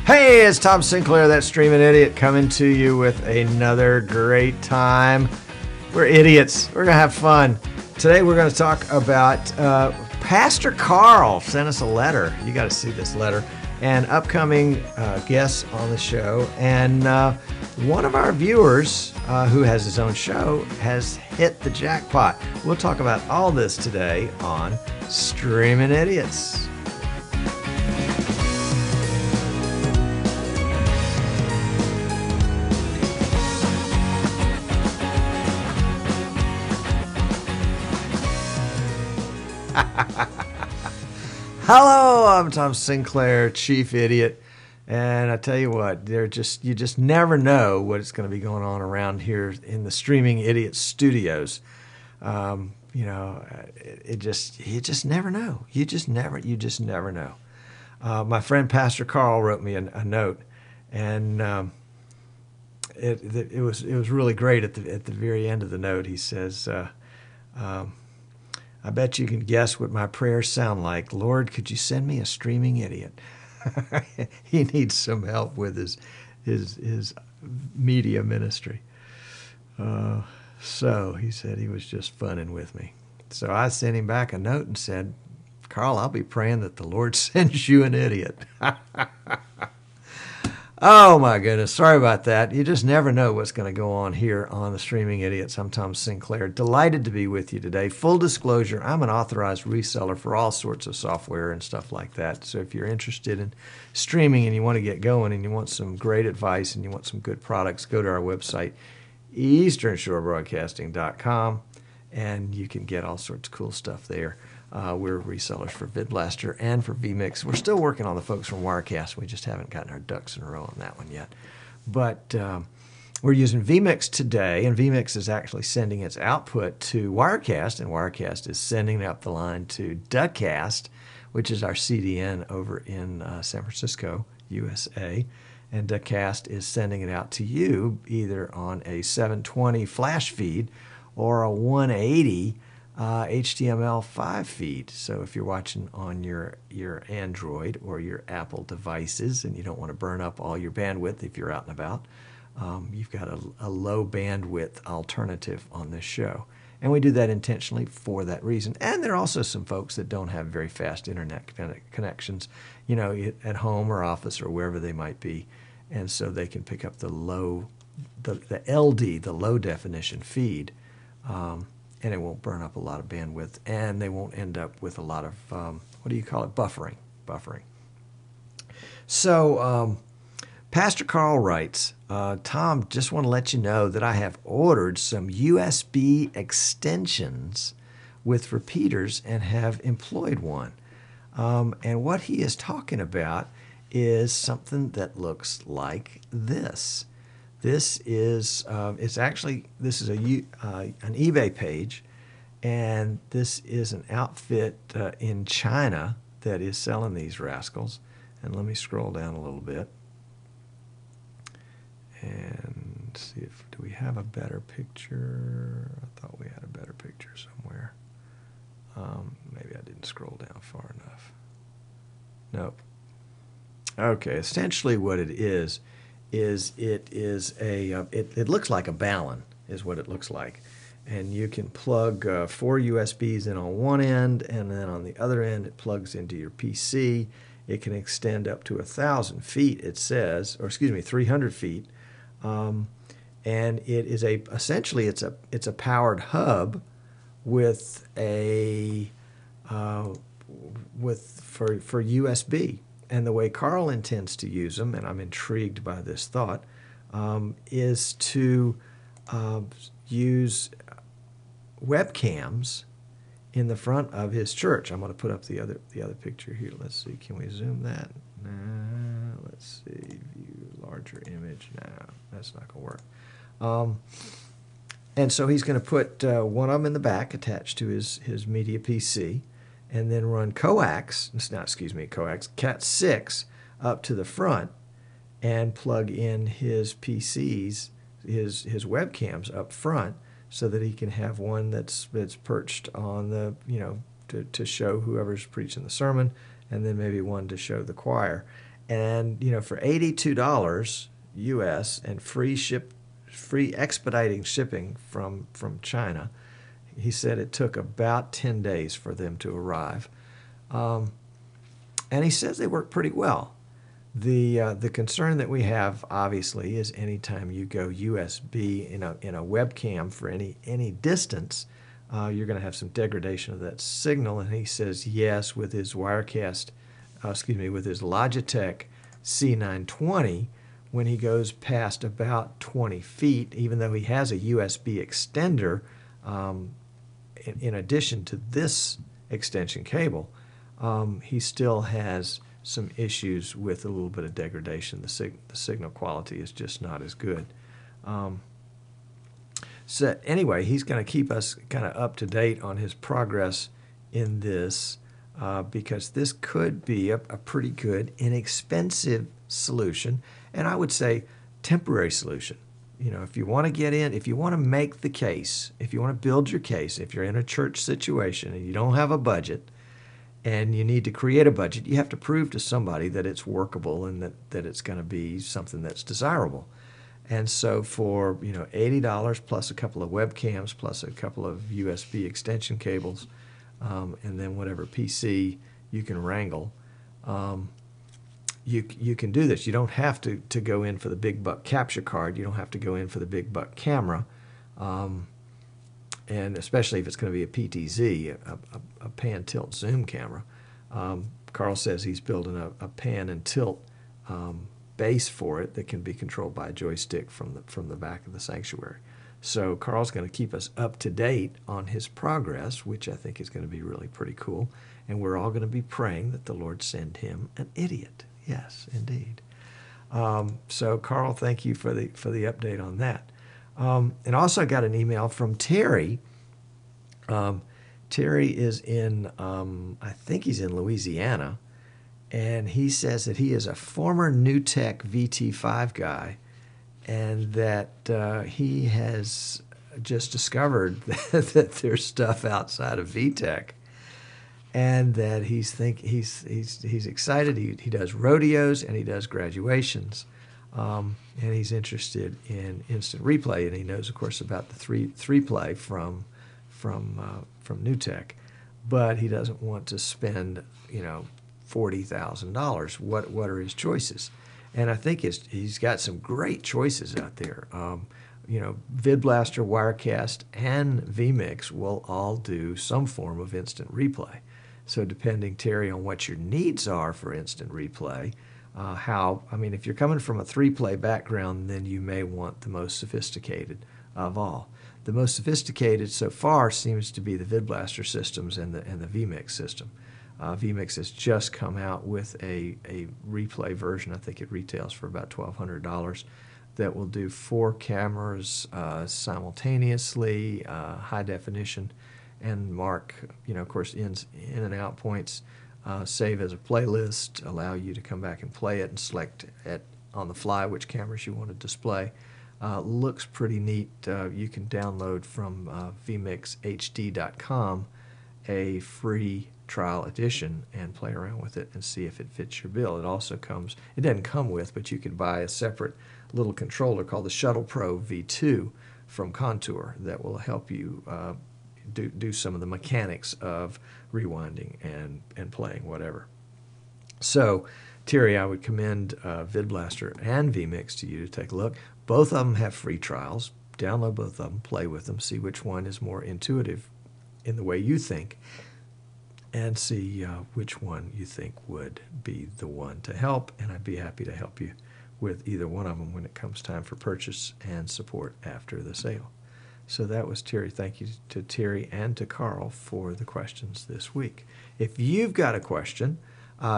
Hey, it's Tom Sinclair, that streaming idiot, coming to you with another great time. We're idiots. We're going to have fun. Today we're going to talk about Pastor Carl sent us a letter. You got to see this letter. And upcoming guests on the show. And one of our viewers who has his own show has hit the jackpot. We'll talk about all this today on Streaming Idiots. Hello, I'm Tom Sinclair, Chief Idiot, and I tell you what, you just never know what's going to be going on around here in the Streaming Idiot studios. You just never know. You just never know. My friend Pastor Carl wrote me a note, and it was really great. At the very end of the note, he says, I bet you can guess what my prayers sound like. Lord, could you send me a streaming idiot? He needs some help with his media ministry. So he said he was just funning with me. So I sent him back a note and said, Carl, I'll be praying that the Lord sends you an idiot. Oh, my goodness. Sorry about that. You just never know what's going to go on here on the Streaming Idiots. I'm Tom Sinclair. Delighted to be with you today. Full disclosure, I'm an authorized reseller for all sorts of software and stuff like that. So if you're interested in streaming and you want to get going and you want some great advice and you want some good products, go to our website, easternshorebroadcasting.com, and you can get all sorts of cool stuff there. We're resellers for VidBlaster and for vMix. We're still working on the folks from Wirecast. We just haven't gotten our ducks in a row on that one yet. But we're using vMix today, and vMix is actually sending its output to Wirecast, and Wirecast is sending up the line to Duckcast, which is our CDN over in San Francisco, USA. And Duckcast is sending it out to you either on a 720 flash feed or a 180 HTML5 feed. So if you're watching on your Android or your Apple devices and you don't want to burn up all your bandwidth if you're out and about, you've got a low bandwidth alternative on this show. And we do that intentionally for that reason. And there are also some folks that don't have very fast internet connections, you know, at home or office or wherever they might be. And so they can pick up the LD, the low definition feed, and it won't burn up a lot of bandwidth, and they won't end up with a lot of, what do you call it, buffering. So Pastor Carl writes, Tom, just want to let you know that I have ordered some USB extensions with repeaters and have employed one. And what he is talking about is something that looks like this. This is an eBay page, and this is an outfit in China that is selling these rascals. And let me scroll down a little bit and see do we have a better picture? I thought we had a better picture somewhere. Maybe I didn't scroll down far enough. Nope. Okay, essentially what it is it looks like a Ballon is what it looks like. And you can plug 4 USBs in on one end, and then on the other end it plugs into your PC. It can extend up to 1,000 feet, it says, or excuse me, 300 feet. And it is essentially it's a powered hub with for USB. And the way Carl intends to use them, and I'm intrigued by this thought, is to use webcams in the front of his church. I'm going to put up the other picture here. Let's see. Can we zoom that? Let's see. View larger image. No, that's not going to work. And so he's going to put one of them in the back attached to his media PC, and then run Cat6 up to the front and plug in his PCs, his webcams up front, so that he can have one that's perched on the, to show whoever's preaching the sermon, and then maybe one to show the choir. And for $82 US and free expediting shipping from China, he said it took about 10 days for them to arrive. And he says they work pretty well. The concern that we have, obviously, is anytime you go USB in a webcam for any distance, you're going to have some degradation of that signal. And he says yes, with his Wirecast, with his Logitech C920, when he goes past about 20 feet, even though he has a USB extender, in addition to this extension cable, he still has some issues with a little bit of degradation. The signal quality is just not as good. So anyway, he's going to keep us kind of up to date on his progress in this, because this could be a pretty good, inexpensive solution, and I would say temporary solution. If you want to get in, if you want to make the case, if you want to build your case, if you're in a church situation and you don't have a budget, and you need to create a budget, you have to prove to somebody that it's workable and that it's going to be something that's desirable. And so for $80 plus a couple of webcams plus a couple of USB extension cables, and then whatever PC you can wrangle, you can do this. You don't have to go in for the big buck capture card. You don't have to go in for the big buck camera. And especially if it's going to be a PTZ, a pan tilt zoom camera. Carl says he's building a pan and tilt base for it that can be controlled by a joystick from the back of the sanctuary. So Carl's going to keep us up to date on his progress, which I think is going to be really pretty cool. And we're all going to be praying that the Lord send him an idiot. Yes, indeed. So Carl, thank you for the update on that. And also got an email from Terry. Terry is in, I think he's in Louisiana, and he says that he is a former NewTek VT5 guy, and that he has just discovered that there's stuff outside of VTech, and that he's excited. He does rodeos and he does graduations. And he's interested in instant replay, and he knows, of course, about the three play from NewTek, but he doesn't want to spend $40,000. What are his choices? And I think he's got some great choices out there. VidBlaster, Wirecast, and vMix will all do some form of instant replay. So depending, Terry, on what your needs are for instant replay. If you're coming from a 3-play background, then you may want the most sophisticated of all. The most sophisticated so far seems to be the VidBlaster systems and the vMix system. vMix has just come out with a replay version. I think it retails for about $1,200. That will do 4 cameras simultaneously, high definition, and mark, of course, in and out points. Save as a playlist, allow you to come back and play it and select on the fly which cameras you want to display. Looks pretty neat. You can download from vmixhd.com a free trial edition and play around with it and see if it fits your bill. It also it doesn't come with, but you can buy a separate little controller called the Shuttle Pro V2 from Contour that will help you do some of the mechanics of rewinding and playing whatever. So, Terry, I would commend VidBlaster and vMix to you to take a look. Both of them have free trials. Download both of them, play with them, see which one is more intuitive in the way you think, and see which one you think would be the one to help. And I'd be happy to help you with either one of them when it comes time for purchase and support after the sale. So that was Terry. Thank you to Terry and to Carl for the questions this week. If you've got a question,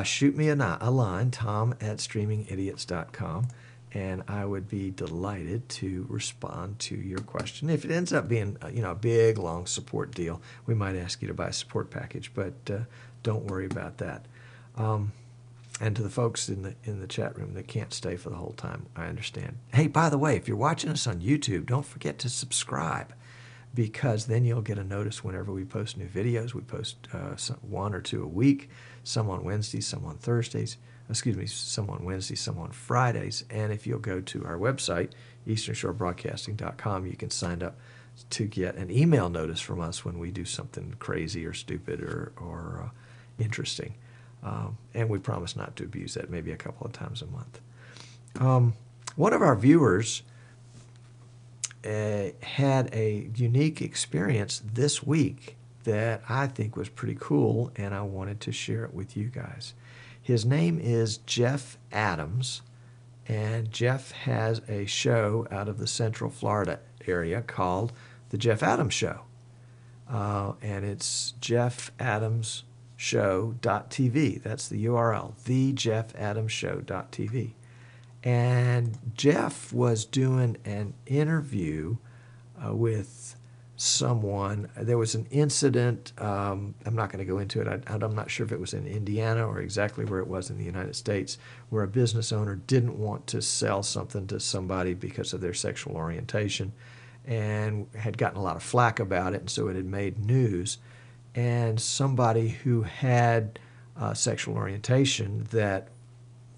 shoot me a line, tom@streamingidiots.com, and I would be delighted to respond to your question. If it ends up being a big, long support deal, we might ask you to buy a support package, but don't worry about that. And to the folks in the chat room that can't stay for the whole time, I understand. Hey, by the way, if you're watching us on YouTube, don't forget to subscribe, because then you'll get a notice whenever we post new videos. We post 1 or 2 a week, some on Wednesdays, some on Thursdays. some on Wednesdays, some on Fridays. And if you'll go to our website, easternshorebroadcasting.com, you can sign up to get an email notice from us when we do something crazy or stupid or interesting. And we promise not to abuse that, maybe a couple of times a month. One of our viewers had a unique experience this week that I think was pretty cool, and I wanted to share it with you guys. His name is Jeff Adams, and Jeff has a show out of the Central Florida area called The Jeff Adams Show. And it's jeffadamsshow.tv. That's the URL, thejeffadamsshow.tv. And Jeff was doing an interview with someone. There was an incident. I'm not going to go into it. I'm not sure if it was in Indiana or exactly where it was in the United States, where a business owner didn't want to sell something to somebody because of their sexual orientation and had gotten a lot of flack about it, and so it had made news. And somebody who had sexual orientation that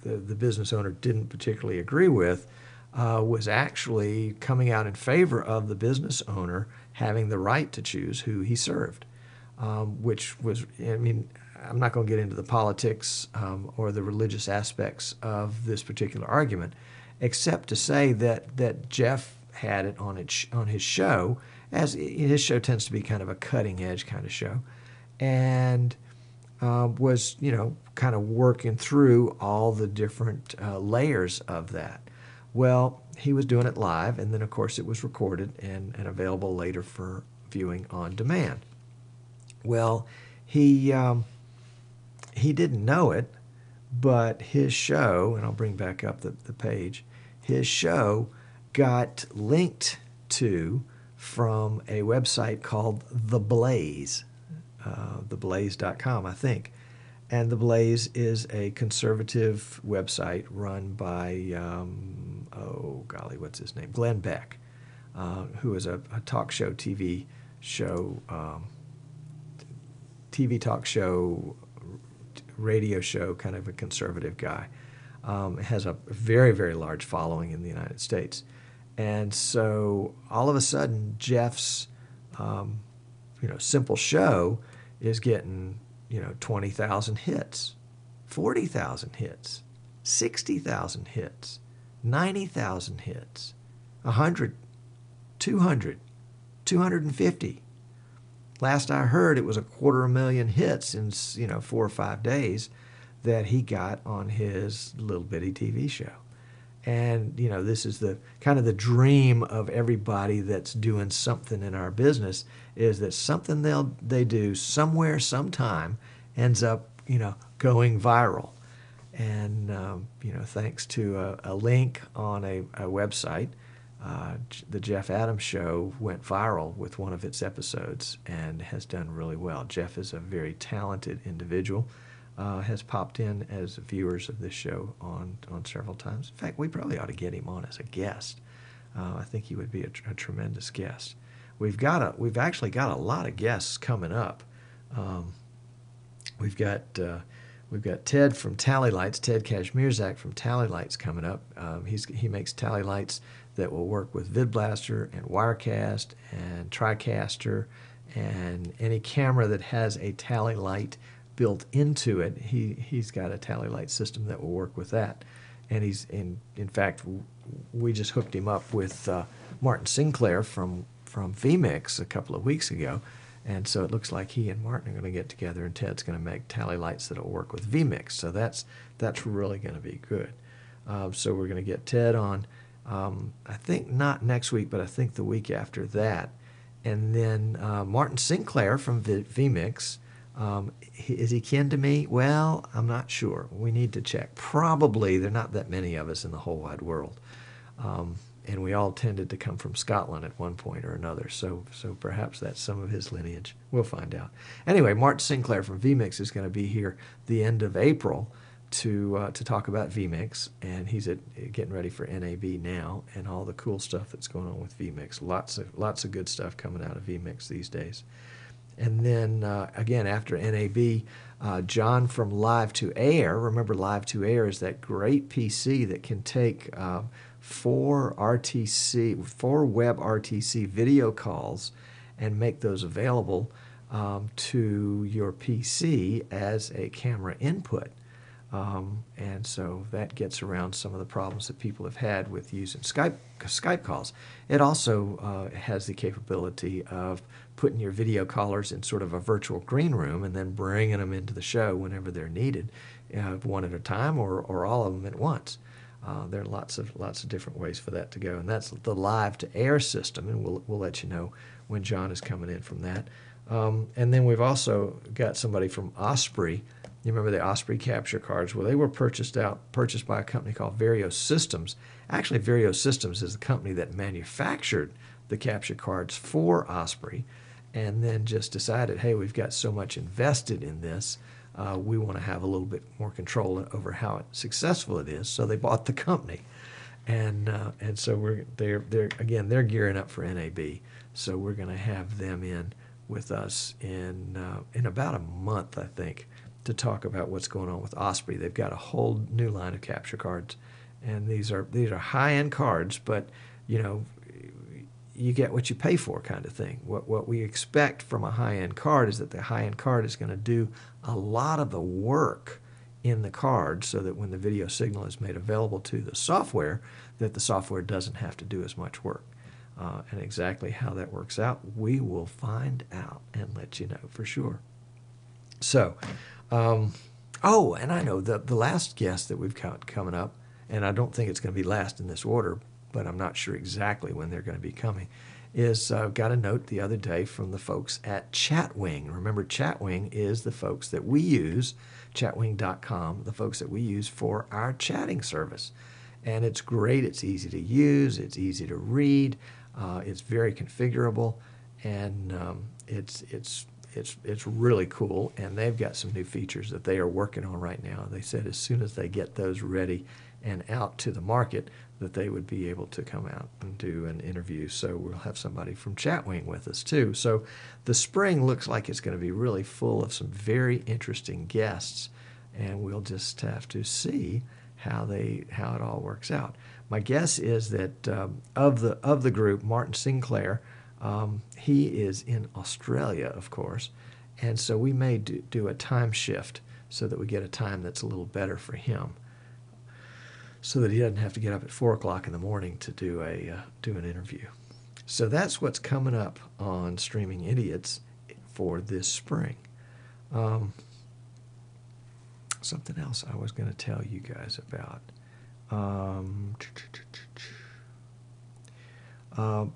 the business owner didn't particularly agree with was actually coming out in favor of the business owner having the right to choose who he served, which was, I mean, I'm not going to get into the politics or the religious aspects of this particular argument, except to say that Jeff had it on his show, as his show tends to be kind of a cutting edge kind of show, and was, kind of working through all the different layers of that. Well, he was doing it live, and then, of course, it was recorded and available later for viewing on demand. Well, he didn't know it, but his show, and I'll bring back up the page, his show got linked to from a website called The Blaze, theblaze.com, I think. And The Blaze is a conservative website run by, what's his name? Glenn Beck, who is a talk show, TV talk show, radio show, kind of a conservative guy. Has a very, very large following in the United States. And so all of a sudden, Jeff's, simple show is getting 20,000 hits, 40,000 hits, 60,000 hits, 90,000 hits, 100, 200, 250. Last I heard, it was 250,000 hits in 4 or 5 days that he got on his little bitty TV show. And this is the kind of the dream of everybody that's doing something in our business, is that something they do somewhere, sometime, ends up going viral. And thanks to a link on a website, the Jeff Adams Show went viral with one of its episodes and has done really well. Jeff is a very talented individual. Has popped in as viewers of this show on several times. In fact, we probably ought to get him on as a guest. I think he would be a tremendous guest. We've actually got a lot of guests coming up. We've got Ted from Tally Lights, Ted Kashmirzak from Tally Lights coming up. He makes Tally Lights that will work with VidBlaster and Wirecast and TriCaster and any camera that has a Tally Light built into it. He's got a Tally Light system that will work with that. And in fact, we just hooked him up with Martin Sinclair from vMix a couple of weeks ago. And so it looks like he and Martin are going to get together, and Ted's going to make Tally Lights that will work with vMix. So that's really going to be good. So we're going to get Ted on, I think not next week, but I think the week after that. And then Martin Sinclair from vMix. Is he kin to me? Well, I'm not sure. We need to check. Probably. There are not that many of us in the whole wide world. And we all tended to come from Scotland at one point or another. So perhaps that's some of his lineage. We'll find out. Anyway, Martin Sinclair from vMix is going to be here the end of April to talk about vMix. And he's getting ready for NAB now and all the cool stuff that's going on with vMix. Lots of good stuff coming out of vMix these days. And then, again, after NAB, John from Live to Air. Remember, Live to Air is that great PC that can take 4 web RTC video calls and make those available to your PC as a camera input. And so that gets around some of the problems that people have had with using Skype calls. It also has the capability of putting your video callers in sort of a virtual green room and then bringing them into the show whenever they're needed, one at a time or all of them at once. There are lots of different ways for that to go, and that's the Live to Air system, and we'll let you know when John is coming in from that. And then we've also got somebody from Osprey. You remember the Osprey capture cards? Well, they were purchased by a company called Verio Systems. Actually, Verio Systems is the company that manufactured the capture cards for Osprey, and then just decided, hey, we've got so much invested in this, we want to have a little bit more control over how successful it is. So they bought the company, and so they're gearing up for NAB. So we're going to have them in with us in about a month, I think, to talk about what's going on with Osprey. They've got a whole new line of capture cards, and these are high-end cards, but you get what you pay for, kind of thing. What we expect from a high-end card is that the high-end card is going to do a lot of the work in the card, so that when the video signal is made available to the software, that the software doesn't have to do as much work. And exactly how that works out, we will find out and let you know for sure. So, and I know the last guest that we've got coming up, and I don't think it's going to be last in this order, but I'm not sure exactly when they're going to be coming, is got a note the other day from the folks at Chatwing. Remember, Chatwing is the folks that we use, chatwing.com, the folks that we use for our chatting service. And it's great. It's easy to use. It's easy to read. It's very configurable, and it's really cool. And they've got some new features that they are working on right now. They said as soon as they get those ready and out to the market, that they would be able to come out and do an interview. So we'll have somebody from Chatwing with us too. So the spring looks like it's going to be really full of some very interesting guests, and we'll just have to see how it all works out. My guess is that of the group, Martin Sinclair, he is in Australia, of course, and so we may do a time shift so that we get a time that's a little better for him, so that he doesn't have to get up at 4 o'clock in the morning to do an interview. So that's what's coming up on Streaming Idiots for this spring. Something else I was going to tell you guys about.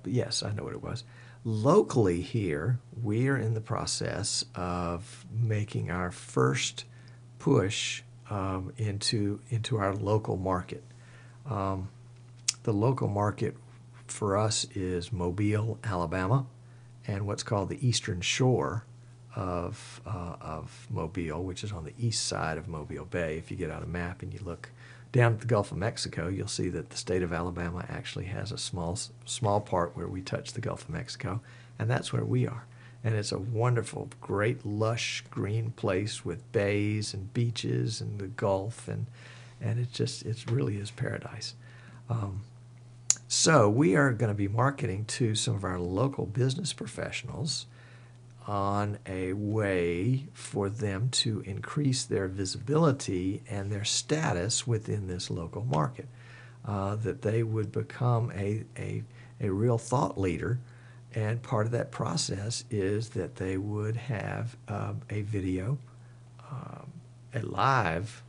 Yes, I know what it was. Locally here, we are in the process of making our first push into our local market. The local market for us is Mobile, Alabama, and what's called the Eastern Shore of Mobile, which is on the east side of Mobile Bay. If you get out a map and you look down at the Gulf of Mexico, you'll see that the state of Alabama actually has a small part where we touch the Gulf of Mexico, and that's where we are. And it's a wonderful, great, lush, green place with bays and beaches and the Gulf, and it really is paradise. So we are going to be marketing to some of our local business professionals on a way for them to increase their visibility and their status within this local market, that they would become a real thought leader. And part of that process is that they would have a video, a live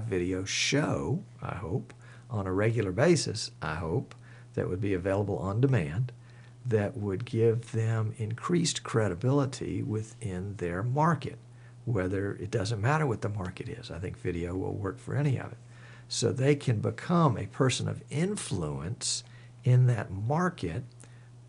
video show, I hope, on a regular basis, I hope, that would be available on demand, that would give them increased credibility within their market, whether it doesn't matter what the market is. I think video will work for any of it. So they can become a person of influence in that market.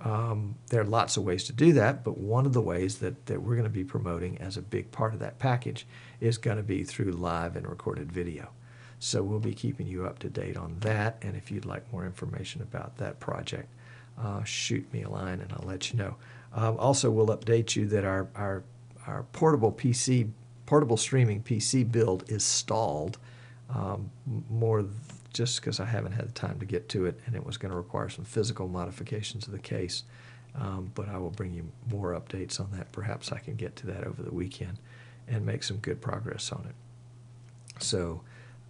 There are lots of ways to do that, but one of the ways that we're going to be promoting as a big part of that package is going to be through live and recorded video. So we'll be keeping you up to date on that, and if you'd like more information about that project, shoot me a line and I'll let you know. Also, we'll update you that our portable streaming PC build is stalled, just because I haven't had the time to get to it, and it was going to require some physical modifications of the case. But I will bring you more updates on that. Perhaps I can get to that over the weekend and make some good progress on it. So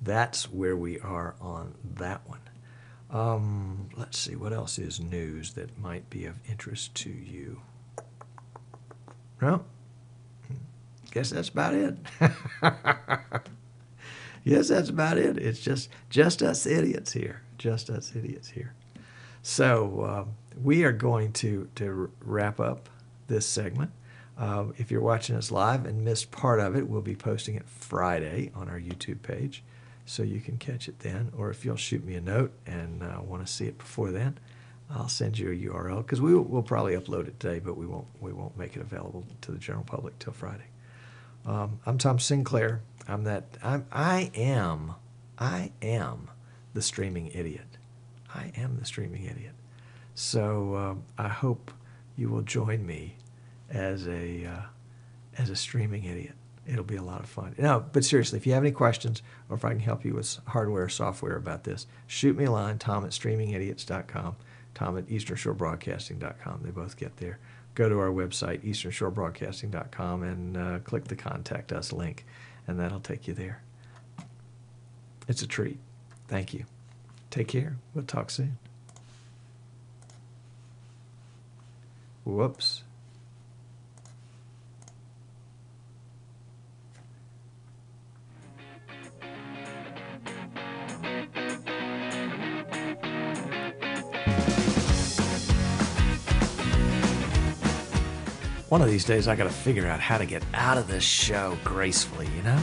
that's where we are on that one. Let's see, what else is news that might be of interest to you? Well, guess that's about it. Yes, that's about it. It's just us idiots here. Just us idiots here. So we are going to wrap up this segment. If you're watching us live and missed part of it, we'll be posting it Friday on our YouTube page, so you can catch it then. Or if you'll shoot me a note and want to see it before then, I'll send you a URL, because we'll probably upload it today, but we won't make it available to the general public till Friday. I'm Tom Sinclair. I am the streaming idiot. I am the streaming idiot. So I hope you will join me as a streaming idiot. It'll be a lot of fun. No, but seriously, if you have any questions, or if I can help you with hardware or software about this, shoot me a line, tom@streamingidiots.com, tom@easternshorebroadcasting.com. They both get there. Go to our website, easternshorebroadcasting.com, and click the Contact Us link, and that'll take you there. It's a treat. Thank you. Take care. We'll talk soon. Whoops. One of these days, I got to figure out how to get out of this show gracefully, you know?